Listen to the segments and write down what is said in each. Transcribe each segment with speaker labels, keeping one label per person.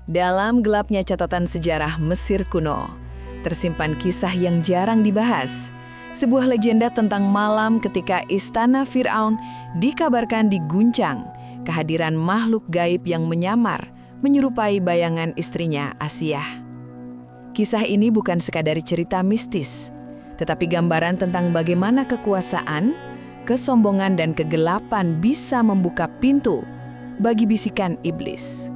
Speaker 1: Dalam gelapnya catatan sejarah Mesir kuno, tersimpan kisah yang jarang dibahas. Sebuah legenda tentang malam ketika istana Firaun dikabarkan diguncang, kehadiran makhluk gaib yang menyamar, menyerupai bayangan istrinya Asiyah. Kisah ini bukan sekadar cerita mistis, tetapi gambaran tentang bagaimana kekuasaan, kesombongan dan kegelapan bisa membuka pintu bagi bisikan iblis.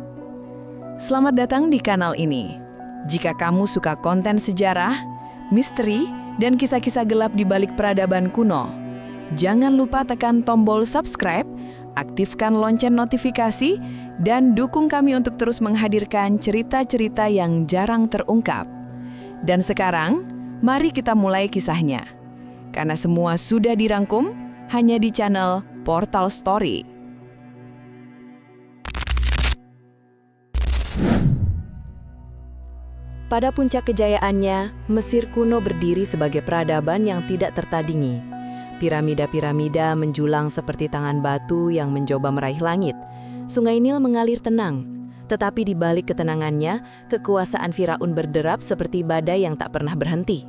Speaker 1: Selamat datang di kanal ini. Jika kamu suka konten sejarah, misteri, dan kisah-kisah gelap di balik peradaban kuno, jangan lupa tekan tombol subscribe, aktifkan lonceng notifikasi, dan dukung kami untuk terus menghadirkan cerita-cerita yang jarang terungkap. Dan sekarang, mari kita mulai kisahnya. Karena semua sudah dirangkum hanya di channel Portal Story. Pada puncak kejayaannya, Mesir kuno berdiri sebagai peradaban yang tidak tertandingi. Piramida-piramida menjulang seperti tangan batu yang mencoba meraih langit. Sungai Nil mengalir tenang, tetapi di balik ketenangannya, kekuasaan Firaun berderap seperti badai yang tak pernah berhenti.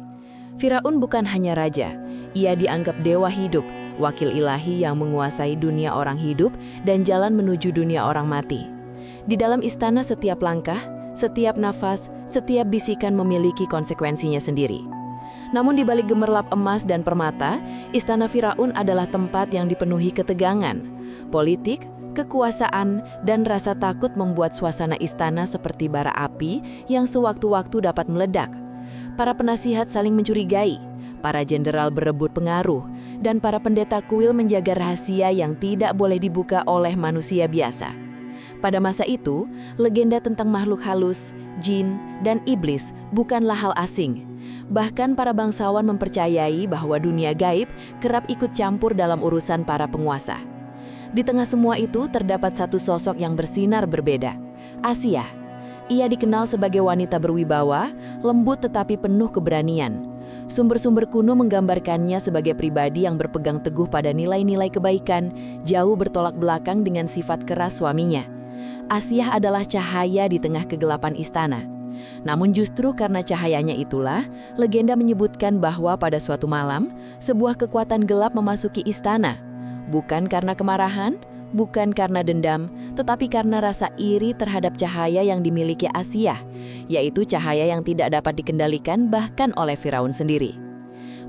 Speaker 1: Firaun bukan hanya raja, ia dianggap dewa hidup, wakil ilahi yang menguasai dunia orang hidup dan jalan menuju dunia orang mati. Di dalam istana setiap langkah, setiap nafas, setiap bisikan memiliki konsekuensinya sendiri. Namun di balik gemerlap emas dan permata, istana Firaun adalah tempat yang dipenuhi ketegangan. Politik, kekuasaan, dan rasa takut membuat suasana istana seperti bara api yang sewaktu-waktu dapat meledak. Para penasihat saling mencurigai, para jenderal berebut pengaruh, dan para pendeta kuil menjaga rahasia yang tidak boleh dibuka oleh manusia biasa. Pada masa itu, legenda tentang makhluk halus, jin, dan iblis bukanlah hal asing. Bahkan para bangsawan mempercayai bahwa dunia gaib kerap ikut campur dalam urusan para penguasa. Di tengah semua itu terdapat satu sosok yang bersinar berbeda, Asiyah. Ia dikenal sebagai wanita berwibawa, lembut tetapi penuh keberanian. Sumber-sumber kuno menggambarkannya sebagai pribadi yang berpegang teguh pada nilai-nilai kebaikan, jauh bertolak belakang dengan sifat keras suaminya. Asiyah adalah cahaya di tengah kegelapan istana. Namun justru karena cahayanya itulah, legenda menyebutkan bahwa pada suatu malam, sebuah kekuatan gelap memasuki istana. Bukan karena kemarahan, bukan karena dendam, tetapi karena rasa iri terhadap cahaya yang dimiliki Asiyah, yaitu cahaya yang tidak dapat dikendalikan bahkan oleh Firaun sendiri.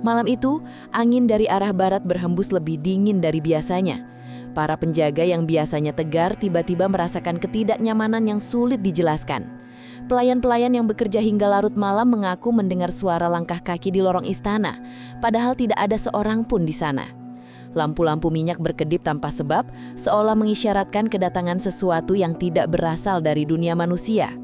Speaker 1: Malam itu, angin dari arah barat berhembus lebih dingin dari biasanya. Para penjaga yang biasanya tegar tiba-tiba merasakan ketidaknyamanan yang sulit dijelaskan. Pelayan-pelayan yang bekerja hingga larut malam mengaku mendengar suara langkah kaki di lorong istana, padahal tidak ada seorang pun di sana. Lampu-lampu minyak berkedip tanpa sebab, seolah mengisyaratkan kedatangan sesuatu yang tidak berasal dari dunia manusia.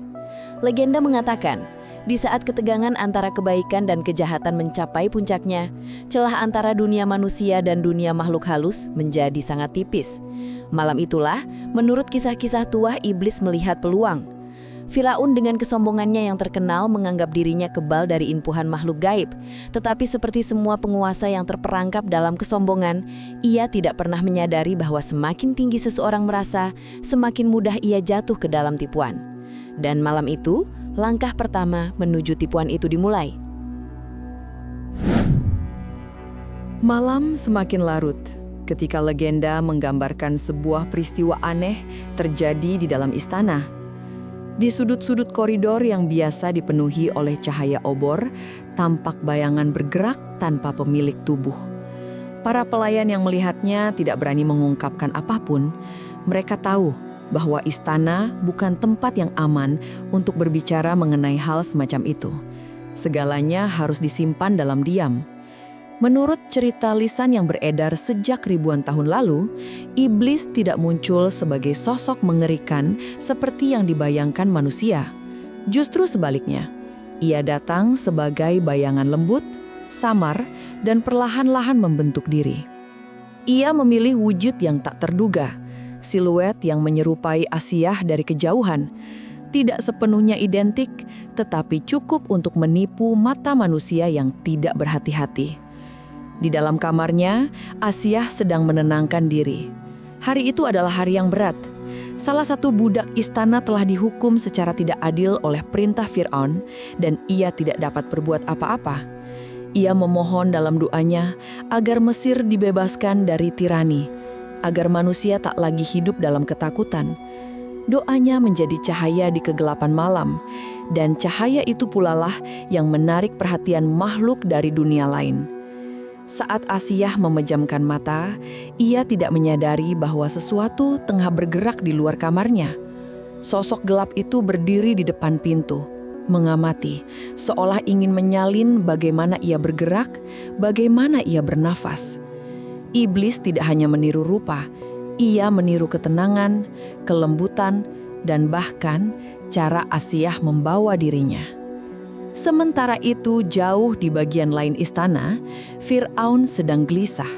Speaker 1: Legenda mengatakan, di saat ketegangan antara kebaikan dan kejahatan mencapai puncaknya, celah antara dunia manusia dan dunia makhluk halus menjadi sangat tipis. Malam itulah, menurut kisah-kisah tua, iblis melihat peluang. Firaun dengan kesombongannya yang terkenal menganggap dirinya kebal dari impuhan makhluk gaib. Tetapi seperti semua penguasa yang terperangkap dalam kesombongan, ia tidak pernah menyadari bahwa semakin tinggi seseorang merasa, semakin mudah ia jatuh ke dalam tipuan. Dan malam itu, langkah pertama menuju tipuan itu dimulai. Malam semakin larut ketika legenda menggambarkan sebuah peristiwa aneh terjadi di dalam istana. Di sudut-sudut koridor yang biasa dipenuhi oleh cahaya obor, tampak bayangan bergerak tanpa pemilik tubuh. Para pelayan yang melihatnya tidak berani mengungkapkan apapun. Mereka tahu bahwa istana bukan tempat yang aman untuk berbicara mengenai hal semacam itu. Segalanya harus disimpan dalam diam. Menurut cerita lisan yang beredar sejak ribuan tahun lalu, iblis tidak muncul sebagai sosok mengerikan seperti yang dibayangkan manusia. Justru sebaliknya, ia datang sebagai bayangan lembut, samar, dan perlahan-lahan membentuk diri. Ia memilih wujud yang tak terduga, siluet yang menyerupai Asiyah dari kejauhan, tidak sepenuhnya identik, tetapi cukup untuk menipu mata manusia yang tidak berhati-hati. Di dalam kamarnya, Asiyah sedang menenangkan diri. Hari itu adalah hari yang berat.
Speaker 2: Salah satu budak istana telah dihukum secara tidak adil oleh perintah Fir'aun dan ia tidak dapat berbuat apa-apa. Ia memohon dalam doanya agar Mesir dibebaskan dari tirani, agar manusia tak lagi hidup dalam ketakutan. Doanya menjadi cahaya di kegelapan malam, dan cahaya itu pulalah yang menarik perhatian makhluk dari dunia lain. Saat Asiyah memejamkan mata, ia tidak menyadari bahwa sesuatu tengah bergerak di luar kamarnya. Sosok gelap itu berdiri di depan pintu, mengamati, seolah ingin menyalin bagaimana ia bergerak, bagaimana ia bernafas. Iblis tidak hanya meniru rupa, ia meniru ketenangan, kelembutan, dan bahkan cara Asiyah membawa dirinya. Sementara itu, jauh di bagian lain istana, Fir'aun sedang gelisah.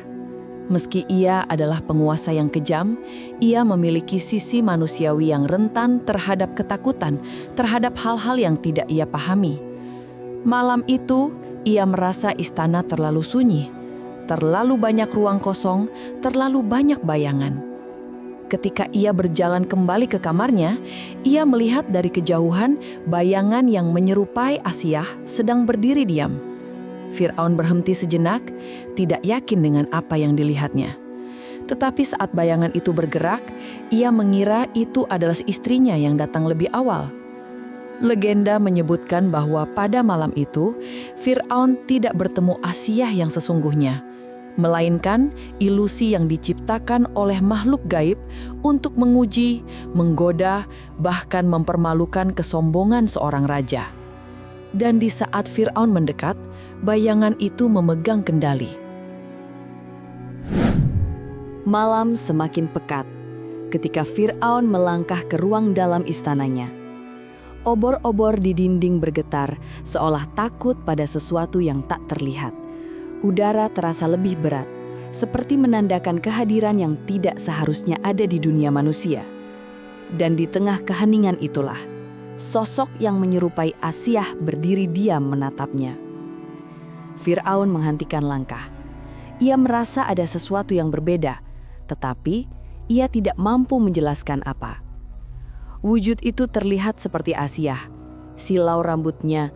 Speaker 2: Meski ia adalah penguasa yang kejam, ia memiliki sisi manusiawi yang rentan terhadap ketakutan, terhadap hal-hal yang tidak ia pahami. Malam itu, ia merasa istana terlalu sunyi, terlalu banyak ruang kosong, terlalu banyak bayangan. Ketika ia berjalan kembali ke kamarnya, ia melihat dari kejauhan bayangan yang menyerupai Asiyah sedang berdiri diam. Fir'aun berhenti sejenak, tidak yakin dengan apa yang dilihatnya. Tetapi saat bayangan itu bergerak, ia mengira itu adalah istrinya yang datang lebih awal. Legenda menyebutkan bahwa pada malam itu, Fir'aun tidak bertemu Asiyah yang sesungguhnya, melainkan ilusi yang diciptakan oleh makhluk gaib untuk menguji, menggoda, bahkan mempermalukan kesombongan seorang raja. Dan di saat Fir'aun mendekat, bayangan itu memegang kendali.
Speaker 1: Malam semakin pekat ketika Fir'aun melangkah ke ruang dalam istananya. Obor-obor di dinding bergetar seolah takut pada sesuatu yang tak terlihat. Udara terasa lebih berat, seperti menandakan kehadiran yang tidak seharusnya ada di dunia manusia. Dan di tengah keheningan itulah, sosok yang menyerupai Asiyah berdiri diam menatapnya. Fir'aun menghentikan langkah. Ia merasa ada sesuatu yang berbeda, tetapi ia tidak mampu menjelaskan apa. Wujud itu terlihat seperti Asiyah, silau rambutnya,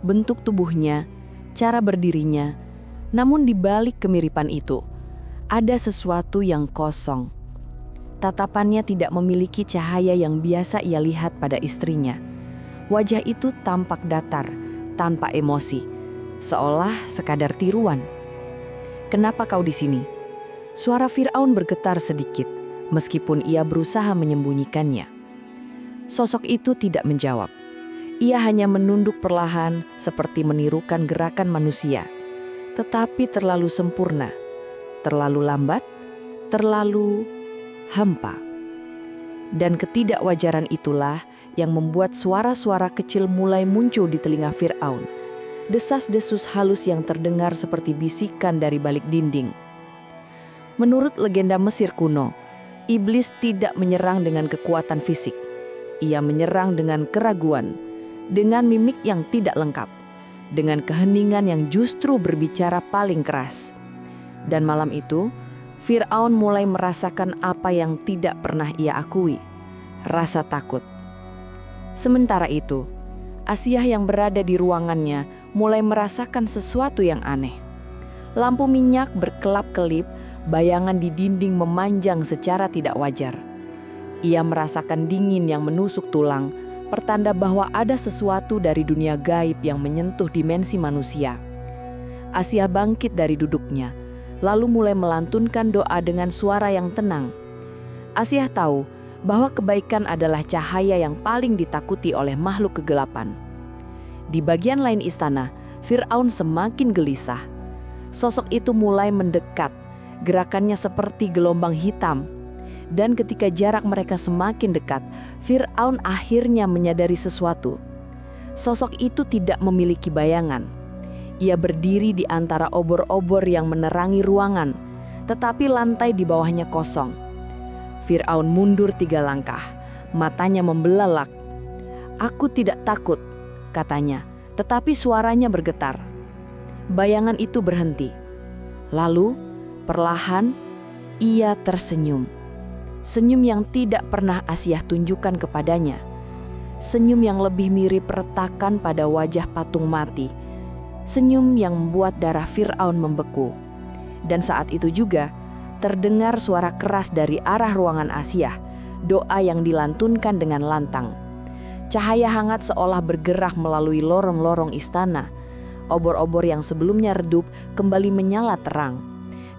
Speaker 1: bentuk tubuhnya, cara berdirinya. Namun di balik kemiripan itu, ada sesuatu yang kosong. Tatapannya tidak memiliki cahaya yang biasa ia lihat pada istrinya. Wajah itu tampak datar, tanpa emosi, seolah sekadar tiruan. "Kenapa kau di sini?" Suara Fir'aun bergetar sedikit, meskipun ia berusaha menyembunyikannya. Sosok itu tidak menjawab. Ia hanya menunduk perlahan, seperti menirukan gerakan manusia. Tetapi terlalu sempurna, terlalu lambat, terlalu hampa. Dan ketidakwajaran itulah yang membuat suara-suara kecil mulai muncul di telinga Fir'aun. Desas-desus halus yang terdengar seperti bisikan dari balik dinding. Menurut legenda Mesir kuno, iblis tidak menyerang dengan kekuatan fisik. Ia menyerang dengan keraguan, dengan mimik yang tidak lengkap, dengan keheningan yang justru berbicara paling keras. Dan malam itu, Fir'aun mulai merasakan apa yang tidak pernah ia akui, rasa takut. Sementara itu, Asiyah yang berada di ruangannya mulai merasakan sesuatu yang aneh. Lampu minyak berkelap-kelip, bayangan di dinding memanjang secara tidak wajar. Ia merasakan dingin yang menusuk tulang, pertanda bahwa ada sesuatu dari dunia gaib yang menyentuh dimensi manusia. Asiyah bangkit dari duduknya, lalu mulai melantunkan doa dengan suara yang tenang. Asiyah tahu bahwa kebaikan adalah cahaya yang paling ditakuti oleh makhluk kegelapan. Di bagian lain istana, Fir'aun semakin gelisah. Sosok itu mulai mendekat, gerakannya seperti gelombang hitam. Dan ketika jarak mereka semakin dekat, Fir'aun akhirnya menyadari sesuatu. Sosok itu tidak memiliki bayangan. Ia berdiri di antara obor-obor yang menerangi ruangan, tetapi lantai di bawahnya kosong. Fir'aun mundur 3 langkah, matanya membelalak. "Aku tidak takut," katanya, tetapi suaranya bergetar. Bayangan itu berhenti. Lalu, perlahan, ia tersenyum. Senyum yang tidak pernah Asia tunjukkan kepadanya. Senyum yang lebih mirip retakan pada wajah patung mati. Senyum yang membuat darah Fir'aun membeku. Dan saat itu juga, terdengar suara keras dari arah ruangan Asia, doa yang dilantunkan dengan lantang. Cahaya hangat seolah bergerak melalui lorong-lorong istana. Obor-obor yang sebelumnya redup kembali menyala terang.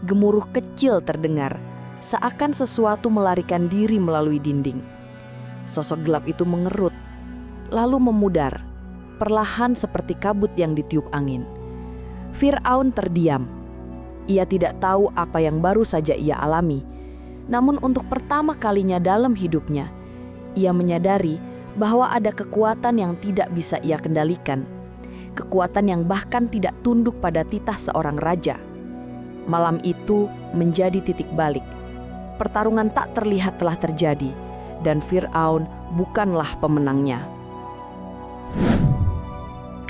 Speaker 1: Gemuruh kecil terdengar, seakan sesuatu melarikan diri melalui dinding. Sosok gelap itu mengerut, lalu memudar, perlahan seperti kabut yang ditiup angin. Fir'aun terdiam. Ia tidak tahu apa yang baru saja ia alami. Namun untuk pertama kalinya dalam hidupnya, ia menyadari bahwa ada kekuatan yang tidak bisa ia kendalikan. Kekuatan yang bahkan tidak tunduk pada titah seorang raja. Malam itu menjadi titik balik. Pertarungan tak terlihat telah terjadi, dan Fir'aun bukanlah pemenangnya.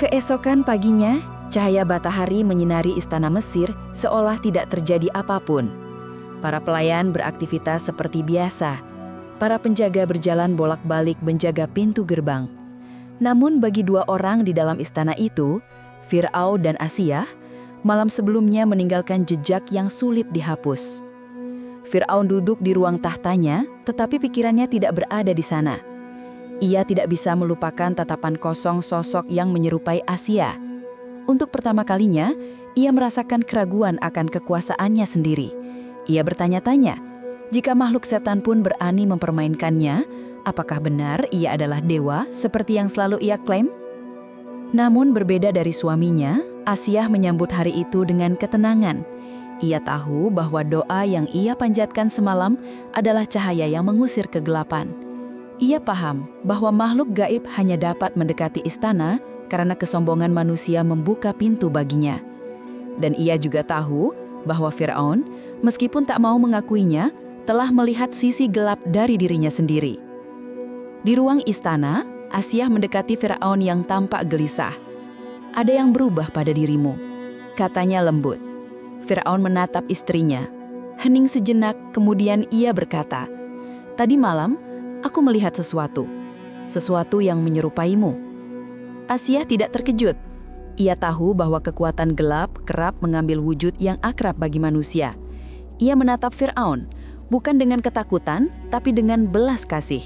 Speaker 2: Keesokan paginya, cahaya matahari menyinari istana Mesir seolah tidak terjadi apapun. Para pelayan beraktivitas seperti biasa. Para penjaga berjalan bolak-balik menjaga pintu gerbang. Namun bagi dua orang di dalam istana itu, Fir'aun dan Asia, malam sebelumnya meninggalkan jejak yang sulit dihapus. Fir'aun duduk di ruang tahtanya, tetapi pikirannya tidak berada di sana. Ia tidak bisa melupakan tatapan kosong sosok yang menyerupai Asia. Untuk pertama kalinya, ia merasakan keraguan akan kekuasaannya sendiri. Ia bertanya-tanya, jika makhluk setan pun berani mempermainkannya, apakah benar ia adalah dewa seperti yang selalu ia klaim? Namun berbeda dari suaminya, Asia menyambut hari itu dengan ketenangan. Ia tahu bahwa doa yang ia panjatkan semalam adalah cahaya yang mengusir kegelapan. Ia paham bahwa makhluk gaib hanya dapat mendekati istana karena kesombongan manusia membuka pintu baginya. Dan ia juga tahu bahwa Fir'aun, meskipun tak mau mengakuinya, telah melihat sisi gelap dari dirinya sendiri. Di ruang istana, Asia mendekati Fir'aun yang tampak gelisah. "Ada yang berubah pada dirimu," katanya lembut. Fir'aun menatap istrinya. Hening sejenak, kemudian ia berkata, "Tadi malam, aku melihat sesuatu yang menyerupaimu." Asia tidak terkejut. Ia tahu bahwa kekuatan gelap kerap mengambil wujud yang akrab bagi manusia. Ia menatap Fir'aun, bukan dengan ketakutan, tapi dengan belas kasih.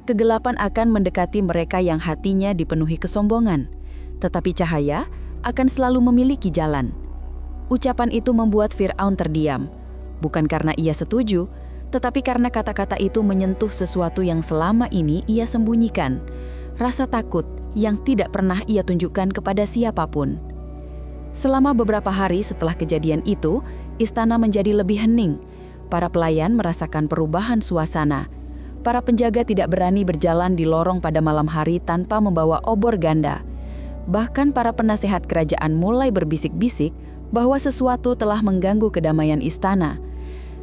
Speaker 2: Kegelapan akan mendekati mereka yang hatinya dipenuhi kesombongan, tetapi cahaya akan selalu memiliki jalan. Ucapan itu membuat Fir'aun terdiam, bukan karena ia setuju, tetapi karena kata-kata itu menyentuh sesuatu yang selama ini ia sembunyikan, rasa takut yang tidak pernah ia tunjukkan kepada siapapun. Selama beberapa hari setelah kejadian itu, istana menjadi lebih hening. Para pelayan merasakan perubahan suasana. Para penjaga tidak berani berjalan di lorong pada malam hari tanpa membawa obor ganda. Bahkan para penasehat kerajaan mulai berbisik-bisik bahwa sesuatu telah mengganggu kedamaian istana.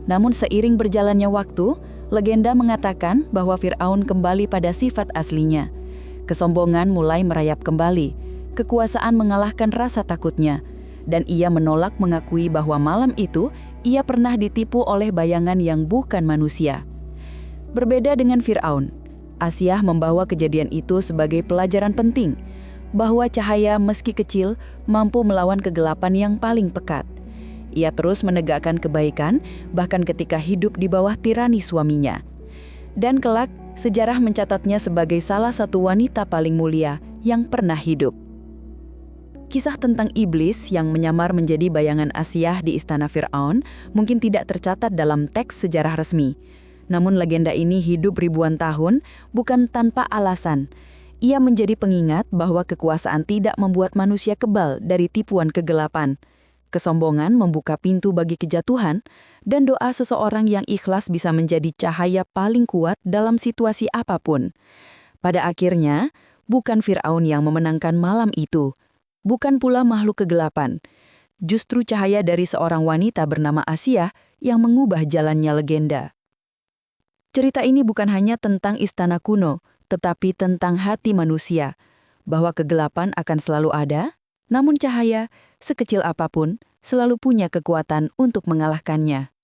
Speaker 2: Namun seiring berjalannya waktu, legenda mengatakan bahwa Fir'aun kembali pada sifat aslinya. Kesombongan mulai merayap kembali, kekuasaan mengalahkan rasa takutnya, dan ia menolak mengakui bahwa malam itu ia pernah ditipu oleh bayangan yang bukan manusia. Berbeda dengan Fir'aun, Asia membawa kejadian itu sebagai pelajaran penting, bahwa cahaya meski kecil mampu melawan kegelapan yang paling pekat. Ia terus menegakkan kebaikan, bahkan ketika hidup di bawah tirani suaminya. Dan kelak, sejarah mencatatnya sebagai salah satu wanita paling mulia yang pernah hidup. Kisah tentang iblis yang menyamar menjadi bayangan Asia di istana Fir'aun mungkin tidak tercatat dalam teks sejarah resmi. Namun legenda ini hidup ribuan tahun bukan tanpa alasan. Ia menjadi pengingat bahwa kekuasaan tidak membuat manusia kebal dari tipuan kegelapan. Kesombongan membuka pintu bagi kejatuhan, dan doa seseorang yang ikhlas bisa menjadi cahaya paling kuat dalam situasi apapun. Pada akhirnya, bukan Fir'aun yang memenangkan malam itu, bukan pula makhluk kegelapan. Justru cahaya dari seorang wanita bernama Asia yang mengubah jalannya legenda. Cerita ini bukan hanya tentang istana kuno, tetapi tentang hati manusia, bahwa kegelapan akan selalu ada, namun cahaya, sekecil apapun, selalu punya kekuatan untuk mengalahkannya.